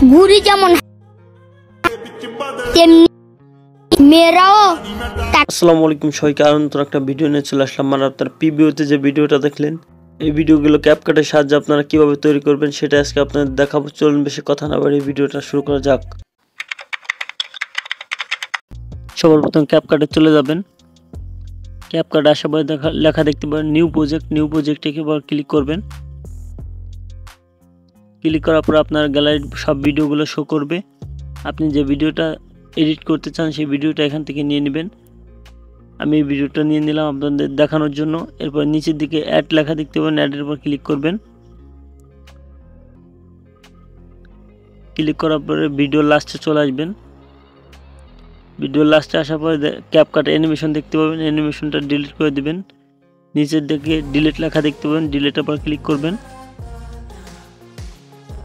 ঘুড়ি যেমন তেমনি মেয়েরাও। আসসালামু আলাইকুম সবাইকে, নতুন একটা ভিডিও নিয়ে চলে আসলাম। মানে আপনার প্রিভিউতে যে ভিডিওটা দেখলেন, এই ভিডিওগুলো ক্যাপকাটের সাহায্যে আপনারা কিভাবে তৈরি করবেন সেটা আজকে আপনাদের দেখাবো। চলুন বেশি কথা না বাড়িয়ে ভিডিওটা শুরু করা যাক। সবার প্রথম ক্যাপকাটে চলে যাবেন। ক্যাপকাটে আসার পরে লেখা দেখতে পাবেন নিউ প্রজেক্ট। নিউ প্রজেক্টে এবার ক্লিক করবেন। ক্লিক করার পর আপনার গ্যালারির সব ভিডিওগুলো শো করবে। আপনি যে ভিডিওটা এডিট করতে চান সেই ভিডিওটা এখান থেকে নিয়ে নেবেন। আমি এই ভিডিওটা নিয়ে নিলাম আপনাদের দেখানোর জন্য। এরপর নিচের দিকে অ্যাড লেখা দেখতে পাবেন, অ্যাডের উপর ক্লিক করবেন। ক্লিক করার পরে ভিডিও লাস্টে চলে আসবেন। ভিডিও লাস্টে আসার পরে ক্যাপকাট অ্যানিমেশন দেখতে পাবেন, অ্যানিমেশনটা ডিলিট করে দিবেন। নিচের দিকে ডিলিট লেখা দেখতে পাবেন, ডিলিটের পর ক্লিক করবেন।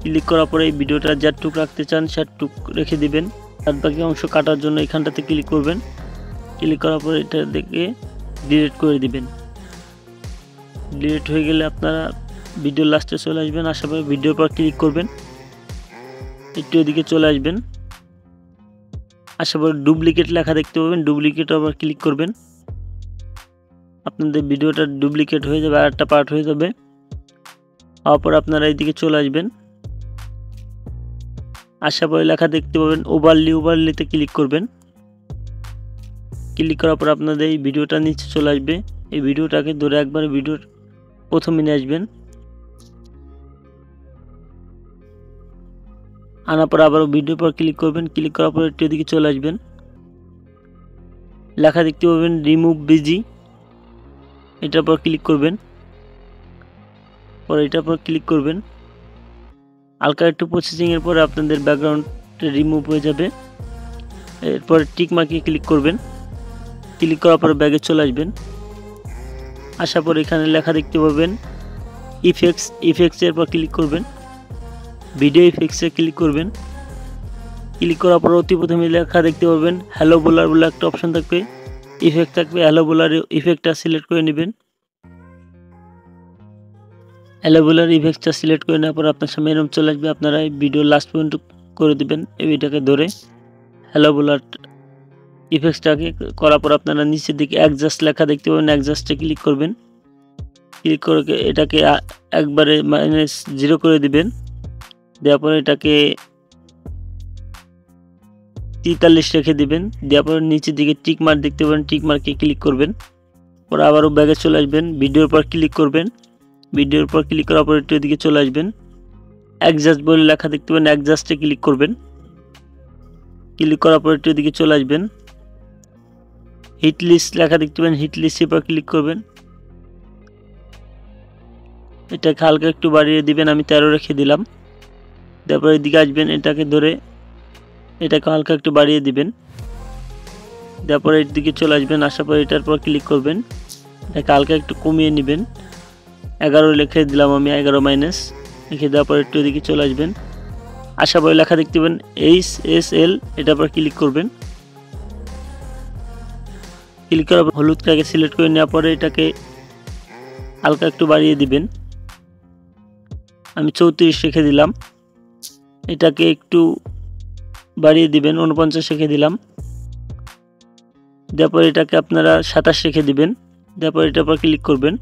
ক্লিক করার পরে এই ভিডিওটা যতটুকু রাখতে চান সেটুক রেখে দিবেন। আর বাকি অংশ কাটার জন্য এখানটাতে ক্লিক করবেন। ক্লিক করার পরে এটা দেখে ডিলিট করে দিবেন। ডিলিট হয়ে গেলে আপনারা ভিডিও লাস্টে চলে আসবেন। আসার পরে ভিডিওর পর ক্লিক করবেন, একটু এদিকে চলে আসবেন। আসার পরে ডুপ্লিকেট লেখা দেখতে পাবেন, ডুপ্লিকেট আবার ক্লিক করবেন। আপনাদের ভিডিওটা ডুপ্লিকেট হয়ে যাবে, আর একটা পার্ট হয়ে যাবে। হওয়ার পর আপনারা এইদিকে চলে আসবেন। আসার পরে লেখা দেখতে পাবেন ওভারলি, ওভারলিতে ক্লিক করবেন। ক্লিক করার পর আপনাদের এই ভিডিওটা নিচে চলে আসবে। এই ভিডিওটাকে ধরে একবার ভিডিওর প্রথমে নিয়ে আসবেন। আনার পর আবার ভিডিওর পর ক্লিক করবেন। ক্লিক করার পর একটু এদিকে চলে আসবেন। লেখা দেখতে পাবেন রিমুভ বিজি, এটার পর ক্লিক করবেন। পরে এটার পর ক্লিক করবেন। হালকা একটু প্রসেসিংয়ের পরে আপনাদের ব্যাকগ্রাউন্ডটা রিমুভ হয়ে যাবে। এরপর টিক মার্কে ক্লিক করবেন। ক্লিক করার পর ব্যাগে চলে আসবেন। আসার পর এখানে লেখা দেখতে পাবেন ইফেক্টস, ইফেক্টসের পর ক্লিক করবেন। ভিডিও ইফেক্টসে ক্লিক করবেন। ক্লিক করার পর অতি প্রথমে লেখা দেখতে পাবেন হ্যালো বোলার বলে একটা অপশন থাকবে, ইফেক্ট থাকবে। হ্যালো বোলার ইফেক্টটা সিলেক্ট করে নেবেন। হ্যালো বোলার ইফেক্টটা সিলেক্ট করে নেওয়ার পর আপনার সামনে এরকম চলে আসবে। আপনারা এই ভিডিও লাস্ট পর্যন্ত করে দেবেন এইটাকে ধরে। হ্যালো বোলার ইফেক্টসটাকে করার পর আপনারা নিচের দিকে অ্যাডজাস্ট লেখা দেখতে পাবেন, অ্যাডজাস্টে ক্লিক করবেন। ক্লিক করে এটাকে একবারে -0 করে দিবেন। দেওয়ার পরে এটাকে 43 রেখে দিবেন। দেওয়ার পরে নিচের দিকে টিক মার্ক দেখতে পাবেন, টিক মার্কে ক্লিক করবেন। পরে আবারও ব্যাগে চলে আসবেন, ভিডিওর পর ক্লিক করবেন। ভিডিওর পর ক্লিক করার পর একটু এদিকে চলে আসবেন। অ্যাডজাস্ট বলে লেখা দেখতে পাবেন, অ্যাডজাস্টে ক্লিক করবেন। ক্লিক করার পর একটু এদিকে চলে আসবেন। হিট লিস্ট লেখা দেখতে পাবেন, হিট লিস্টের পর ক্লিক করবেন। এটাকে হালকা একটু বাড়িয়ে দিবেন, আমি 13 রেখে দিলাম। তারপর এদিকে আসবেন, এটাকে ধরে এটাকে হালকা একটু বাড়িয়ে দিবেন। তারপর এর দিকে চলে আসবেন। আসার পর এটার পর ক্লিক করবেন। এটাকে হালকা একটু কমিয়ে নেবেন। 11 লিখে দিলাম আমি, 11- লিখে দেওয়ার পর একটু এদিকে চলে আসবেন। আসার পরে লেখা দেখতে পাবেন HSL, এটার পর ক্লিক করবেন। ক্লিক করার পর হলুদটাকে সিলেক্ট করে নেওয়ার পরে এটাকে হালকা একটু বাড়িয়ে দিবেন। আমি 34 রেখে দিলাম। এটাকে একটু বাড়িয়ে দিবেন, 49 রেখে দিলাম। তারপর এটাকে আপনারা 27 রেখে দিবেন। তারপর এটার পর ক্লিক করবেন।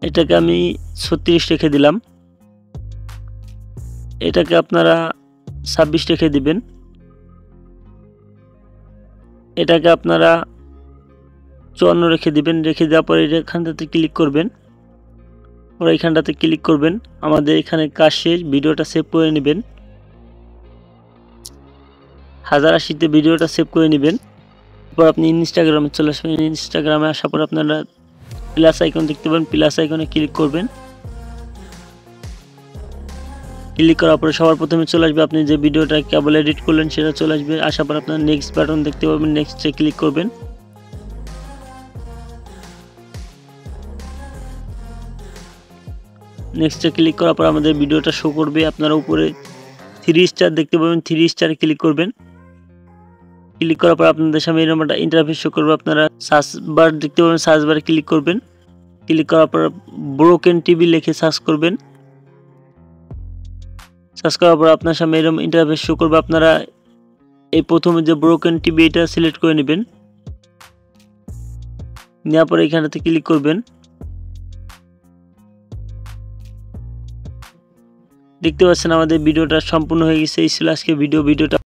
এটাকে আমি 36 রেখে দিলাম। এটাকে আপনারা 26 রেখে দিবেন। এটাকে আপনারা 54 রেখে দিবেন। রেখে দেওয়ার পরে এখানটাতে ক্লিক করবেন। ওরা এখানটাতে ক্লিক করবেন। আমাদের এখানে কাজ শেষ, ভিডিওটা সেভ করে নেবেন। 1080-তে ভিডিওটা সেভ করে নেবেন। এরপর আপনি ইনস্টাগ্রামে চলে আসবেন। ইনস্টাগ্রামে আসার পর আপনারা প্লাস আইকন দেখতে পাবেন, প্লাস আইকনে ক্লিক করবেন। ক্লিক করার পরে সবার প্রথমে চলে আসবে আপনি যে ভিডিওটা কেবল এডিট করলেন সেটা চলে আসবে। আসার পর আপনার নেক্সট বাটন দেখতে পাবেন, নেক্সটে ক্লিক করবেন। নেক্সটে ক্লিক করার পর আমাদের ভিডিওটা শো করবে। আপনারা উপরে 3 স্টার দেখতে পাবেন, 3 স্টারে ক্লিক করবেন। ক্লিক করার পর আপনাদের সামনে এরকম একটা ইন্টারফেস শো করবে। আপনারা সার্চ বার দেখতে পাবেন, সার্চ বারে ক্লিক করবেন। ক্লিক করার পর ব্রোকেন টিভি লিখে সার্চ করবেন। সার্চ করার পর আপনার সামনে এরকম ইন্টারফেস শো করবে। আপনারা এই প্রথমে যে ব্রোকেন টিভি এটা সিলেক্ট করে নেবেন, নেওয়ার পরে এখানেতে ক্লিক করবেন। দেখতে পাচ্ছেন আমাদের ভিডিওটা সম্পূর্ণ হয়ে গেছে। এই ছিল আজকে ভিডিওটা